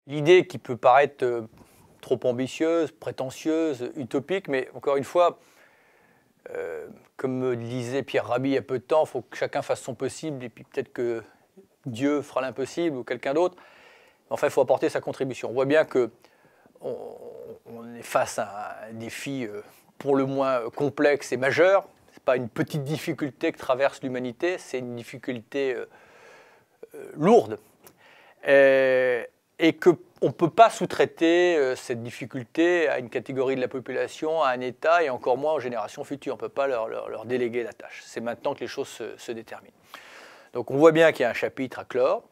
L'idée qui peut paraître trop ambitieuse, prétentieuse, utopique, mais encore une fois, comme me disait Pierre Rabhi il y a peu de temps, il faut que chacun fasse son possible et puis peut-être que Dieu fera l'impossible ou quelqu'un d'autre. Enfin, il faut apporter sa contribution. On voit bien qu'on est face à un défi pour le moins complexe et majeur. Ce n'est pas une petite difficulté que traverse l'humanité, c'est une difficulté lourde. Et qu'on ne peut pas sous-traiter cette difficulté à une catégorie de la population, à un État et encore moins aux générations futures. On ne peut pas leur déléguer la tâche. C'est maintenant que les choses se déterminent. Donc on voit bien qu'il y a un chapitre à clore.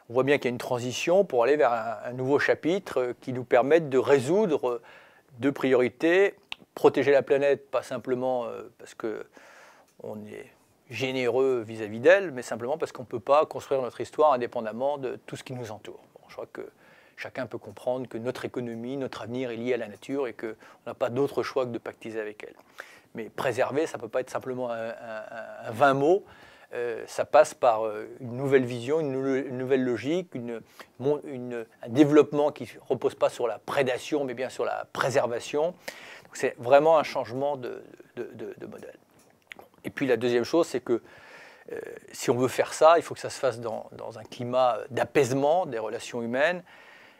On voit bien qu'il y a une transition pour aller vers un nouveau chapitre qui nous permette de résoudre deux priorités. Protéger la planète, pas simplement parce qu'on est généreux vis-à-vis d'elle, mais simplement parce qu'on ne peut pas construire notre histoire indépendamment de tout ce qui nous entoure. Bon, je crois que chacun peut comprendre que notre économie, notre avenir est lié à la nature et qu'on n'a pas d'autre choix que de pactiser avec elle. Mais préserver, ça ne peut pas être simplement un vain mot. Ça passe par une nouvelle vision, une nouvelle logique, un développement qui ne repose pas sur la prédation, mais bien sur la préservation. C'est vraiment un changement de modèle. Et puis la deuxième chose, c'est que si on veut faire ça, il faut que ça se fasse dans un climat d'apaisement des relations humaines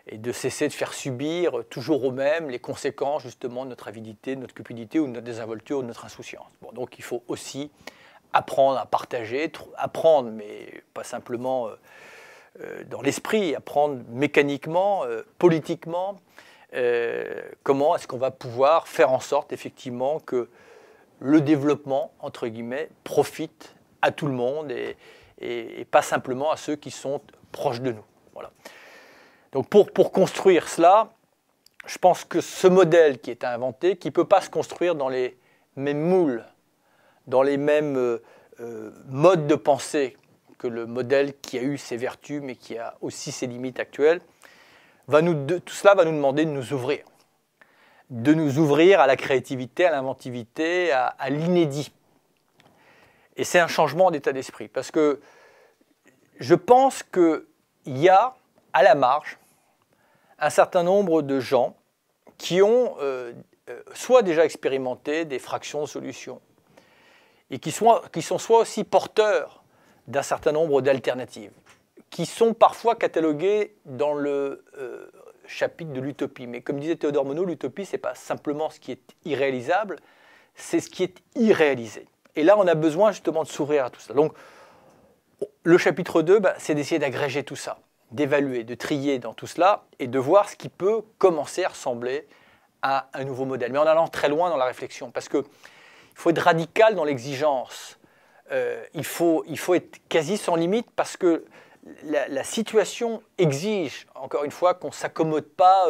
et de cesser de faire subir toujours aux mêmes les conséquences justement de notre avidité, de notre cupidité ou de notre désinvolture ou de notre insouciance. Bon, donc il faut aussi apprendre à partager, apprendre, mais pas simplement dans l'esprit, apprendre mécaniquement, politiquement, comment est-ce qu'on va pouvoir faire en sorte effectivement que le développement, entre guillemets, profite à tout le monde et pas simplement à ceux qui sont proches de nous. Voilà. Donc pour construire cela, je pense que ce modèle qui est inventé, qui ne peut pas se construire dans les mêmes moules, dans les mêmes modes de pensée que le modèle qui a eu ses vertus mais qui a aussi ses limites actuelles, tout cela va nous demander de nous ouvrir. De nous ouvrir à la créativité, à l'inventivité, à l'inédit. Et c'est un changement d'état d'esprit, parce que je pense qu'il y a, à la marge, un certain nombre de gens qui ont soit déjà expérimenté des fractions de solutions, et qui sont soit aussi porteurs d'un certain nombre d'alternatives, qui sont parfois cataloguées dans le chapitre de l'utopie. Mais comme disait Théodore Monod, l'utopie, ce n'est pas simplement ce qui est irréalisable, c'est ce qui est irréalisé. Et là, on a besoin justement de s'ouvrir à tout ça. Donc, le chapitre 2, c'est d'essayer d'agréger tout ça, d'évaluer, de trier dans tout cela et de voir ce qui peut commencer à ressembler à un nouveau modèle. Mais en allant très loin dans la réflexion, parce qu'il faut être radical dans l'exigence. Il faut être quasi sans limite parce que la situation exige, encore une fois, qu'on ne s'accommode pas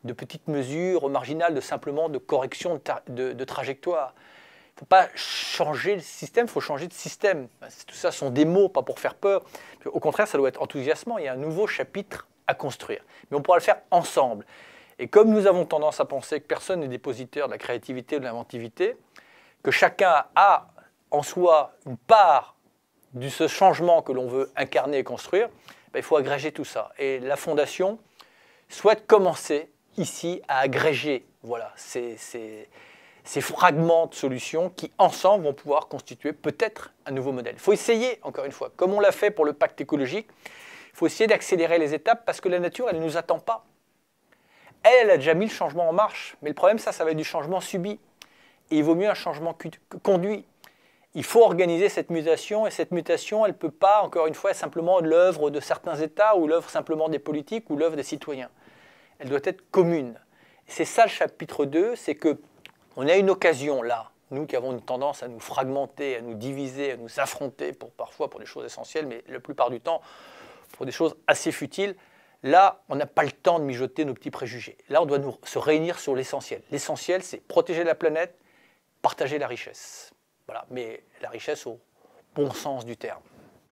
de petites mesures marginales, simplement de correction de trajectoire. Il ne faut pas changer le système, il faut changer de système. Tout ça sont des mots, pas pour faire peur. Au contraire, ça doit être enthousiasmant. Il y a un nouveau chapitre à construire. Mais on pourra le faire ensemble. Et comme nous avons tendance à penser que personne n'est dépositaire de la créativité ou de l'inventivité, que chacun a en soi une part de ce changement que l'on veut incarner et construire, il faut agréger tout ça. Et la Fondation souhaite commencer ici à agréger ces fragments de solutions qui, ensemble, vont pouvoir constituer peut-être un nouveau modèle. Il faut essayer, encore une fois, comme on l'a fait pour le pacte écologique, il faut essayer d'accélérer les étapes parce que la nature, elle ne nous attend pas. Elle a déjà mis le changement en marche, mais le problème, ça va être du changement subi. Et il vaut mieux un changement conduit. Il faut organiser cette mutation, et cette mutation, elle ne peut pas, encore une fois, être simplement l'œuvre de certains États, ou l'œuvre simplement des politiques, ou l'œuvre des citoyens. Elle doit être commune. C'est ça le chapitre 2, c'est qu'on a une occasion là, nous qui avons une tendance à nous fragmenter, à nous diviser, à nous affronter, parfois pour des choses essentielles, mais la plupart du temps pour des choses assez futiles. Là, on n'a pas le temps de mijoter nos petits préjugés. Là, on doit se réunir sur l'essentiel. L'essentiel, c'est protéger la planète, partager la richesse. Voilà, mais la richesse au bon sens du terme.